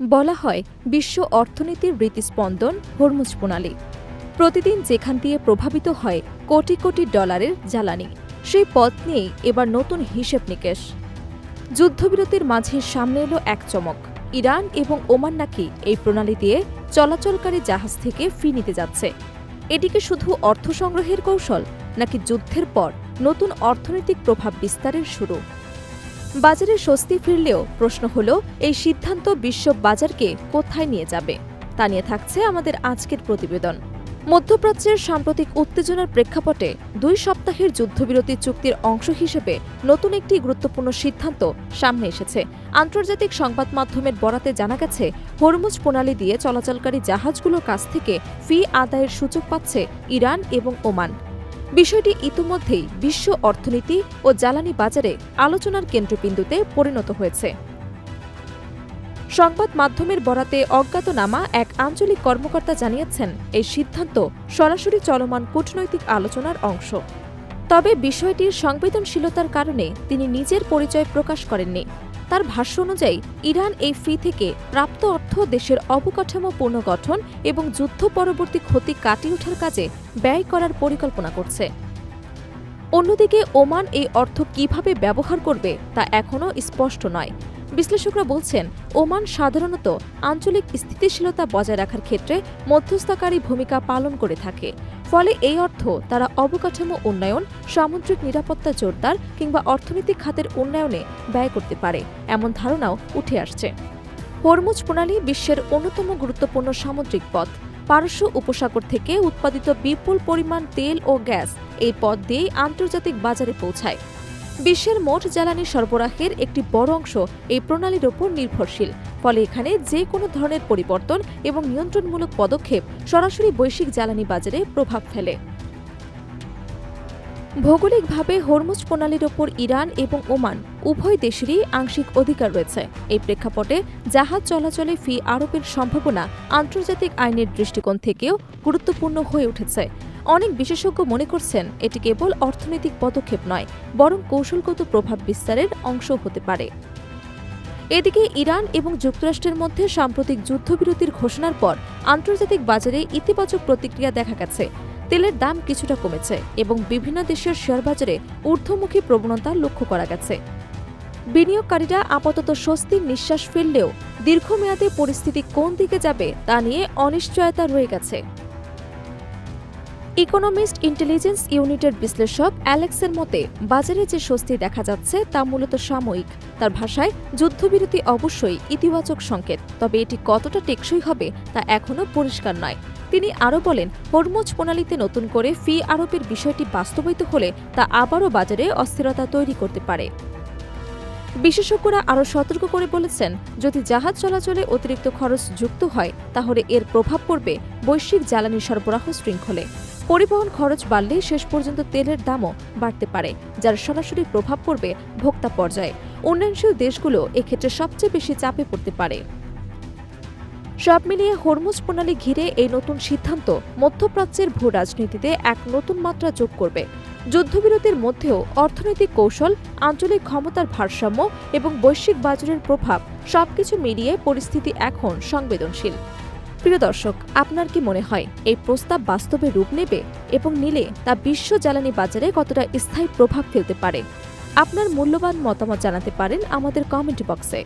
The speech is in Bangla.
বলা হয় বিশ্ব অর্থনীতির হৃৎস্পন্দন হরমুজ প্রণালী। প্রতিদিন যেখান দিয়ে প্রভাবিত হয় কোটি কোটি ডলারের জ্বালানি, সেই পথ নিয়েই এবার নতুন হিসেব নিকেশ। যুদ্ধবিরতির মাঝে সামনে এলো এক চমক। ইরান এবং ওমান নাকি এই প্রণালী দিয়ে চলাচলকারী জাহাজ থেকে ফি নিতে যাচ্ছে। এটিকে শুধু অর্থ সংগ্রহের কৌশল, নাকি যুদ্ধের পর নতুন অর্থনৈতিক প্রভাব বিস্তারের শুরু? বাজারে স্বস্তি ফিরলেও প্রশ্ন হলো, এই সিদ্ধান্ত বিশ্ব বাজারকে কোথায় নিয়ে যাবে? তা নিয়ে থাকছে আমাদের আজকের প্রতিবেদন। মধ্যপ্রাচ্যের সাম্প্রতিক উত্তেজনার প্রেক্ষাপটে 2 সপ্তাহের যুদ্ধবিরতি চুক্তির অংশ হিসেবে নতুন একটি গুরুত্বপূর্ণ সিদ্ধান্ত সামনে এসেছে। আন্তর্জাতিক সংবাদ মাধ্যমের বরাতে জানা গেছে, হরমুজ প্রণালী দিয়ে চলাচলকারী জাহাজগুলোর কাছ থেকে ফি আদায়ের সুযোগ পাচ্ছে ইরান এবং ওমান। বিষয়টি ইতিমধ্যেই বিশ্ব অর্থনীতি ও জ্বালানি বাজারে আলোচনার কেন্দ্রবিন্দুতে পরিণত হয়েছে। সংবাদ মাধ্যমের বরাতে অজ্ঞাতনামা এক আঞ্চলিক কর্মকর্তা জানিয়েছেন, এই সিদ্ধান্ত সরাসরি চলমান কূটনৈতিক আলোচনার অংশ। তবে বিষয়টির সংবেদনশীলতার কারণে তিনি নিজের পরিচয় প্রকাশ করেননি। তার ভাষ্য অনুযায়ী, ইরান এই ফি থেকে প্রাপ্ত অর্থ দেশের অবকাঠামো পুনর্গঠন এবং যুদ্ধ পরবর্তী ক্ষতি কাটিয়ে ওঠার কাজে ব্যয় করার পরিকল্পনা করছে। অন্যদিকে ওমান এই অর্থ কিভাবে ব্যবহার করবে তা এখনও স্পষ্ট নয়। বিশ্লেষকরা বলছেন, ওমান সাধারণত আঞ্চলিক স্থিতিশীলতা বজায় রাখার ক্ষেত্রে মধ্যস্থতাকারী ভূমিকা পালন করে থাকে। ফলে এই অর্থ তারা অবকাঠামো উন্নয়ন, সামুদ্রিক নিরাপত্তা জোরদার কিংবা অর্থনৈতিক খাতের উন্নয়নে ব্যয় করতে পারে, এমন ধারণাও উঠে আসছে। হরমুজ প্রণালী বিশ্বের অন্যতম গুরুত্বপূর্ণ সামুদ্রিক পথ। পারস্য উপসাগর থেকে উৎপাদিত বিপুল পরিমাণ তেল ও গ্যাস এই পথ দিয়েই আন্তর্জাতিক বাজারে পৌঁছায়। বিশ্বের মোট জ্বালানি সরবরাহের একটি বড় অংশ এই প্রণালীর ওপর নির্ভরশীল। ফলে এখানে যে কোনো ধরনের পরিবর্তন এবং নিয়ন্ত্রণমূলক পদক্ষেপ সরাসরি বৈশ্বিক জ্বালানি বাজারে প্রভাব ফেলে। ভৌগোলিকভাবে হরমুজ প্রণালীর ওপর ইরান এবং ওমান উভয় দেশেরই আংশিক অধিকার রয়েছে। এই প্রেক্ষাপটে জাহাজ চলাচলে ফি আরোপের সম্ভাবনা আন্তর্জাতিক আইনের দৃষ্টিকোণ থেকেও গুরুত্বপূর্ণ হয়ে উঠেছে। অনেক বিশেষজ্ঞ মনে করছেন, এটি কেবল অর্থনৈতিক পদক্ষেপ নয়, বরং কৌশলগত প্রভাব বিস্তারের অংশ হতে পারে। এদিকে ইরান এবং যুক্তরাষ্ট্রের মধ্যে সাম্প্রতিক যুদ্ধবিরতির ঘোষণার পর আন্তর্জাতিক বাজারে ইতিবাচক প্রতিক্রিয়া দেখা গেছে। তেলের দাম কিছুটা কমেছে এবং বিভিন্ন দেশের শেয়ারবাজারে ঊর্ধ্বমুখী প্রবণতা লক্ষ্য করা গেছে। বিনিয়োগকারীরা আপাতত স্বস্তির নিঃশ্বাস ফেললেও দীর্ঘমেয়াদে পরিস্থিতি কোন দিকে যাবে তা নিয়ে অনিশ্চয়তা রয়ে গেছে। ইকোনমিস্ট ইন্টেলিজেন্স ইউনিটের বিশ্লেষক অ্যালেক্সের মতে, বাজারে যে স্বস্তি দেখা যাচ্ছে তা মূলত সাময়িক। তার ভাষায়, যুদ্ধবিরতি অবশ্যই ইতিবাচক সংকেত, তবে এটি কতটা টেকসই হবে তা এখনও পরিষ্কার নয়। তিনি আরও বলেন, হরমুজ প্রণালীতে নতুন করে ফি আরোপের বিষয়টি বাস্তবায়িত হলে তা আবারও বাজারে অস্থিরতা তৈরি করতে পারে। বিশেষজ্ঞরা আরও সতর্ক করে বলেছেন, যদি জাহাজ চলাচলে অতিরিক্ত খরচ যুক্ত হয় তাহলে এর প্রভাব পড়বে বৈশ্বিক জ্বালানি সরবরাহ শৃঙ্খলে। পরিবহন খরচ বাড়লে শেষ পর্যন্ত তেলের দামও বাড়তে পারে, যার সরাসরি প্রভাব পড়বে ভোক্তা পর্যায়ে। উন্নয়নশীল দেশগুলো এক্ষেত্রে সবচেয়ে বেশি চাপে পড়তে পারে। সব মিলিয়ে হরমুজ প্রণালী ঘিরে এই নতুন সিদ্ধান্ত মধ্যপ্রাচ্যের ভূ রাজনীতিতে এক নতুন মাত্রা যোগ করবে। যুদ্ধবিরতির মধ্যেও অর্থনৈতিক কৌশল, আঞ্চলিক ক্ষমতার ভারসাম্য এবং বৈশ্বিক বাজারের প্রভাব সবকিছু মিলিয়ে পরিস্থিতি এখন সংবেদনশীল। প্রিয় দর্শক, আপনার কি মনে হয় এই প্রস্তাব বাস্তবে রূপ নেবে এবং নিলে তা বিশ্ব জ্বালানি বাজারে কতটা স্থায়ী প্রভাব ফেলতে পারে? আপনার মূল্যবান মতামত জানাতে পারেন আমাদের কমেন্ট বক্সে।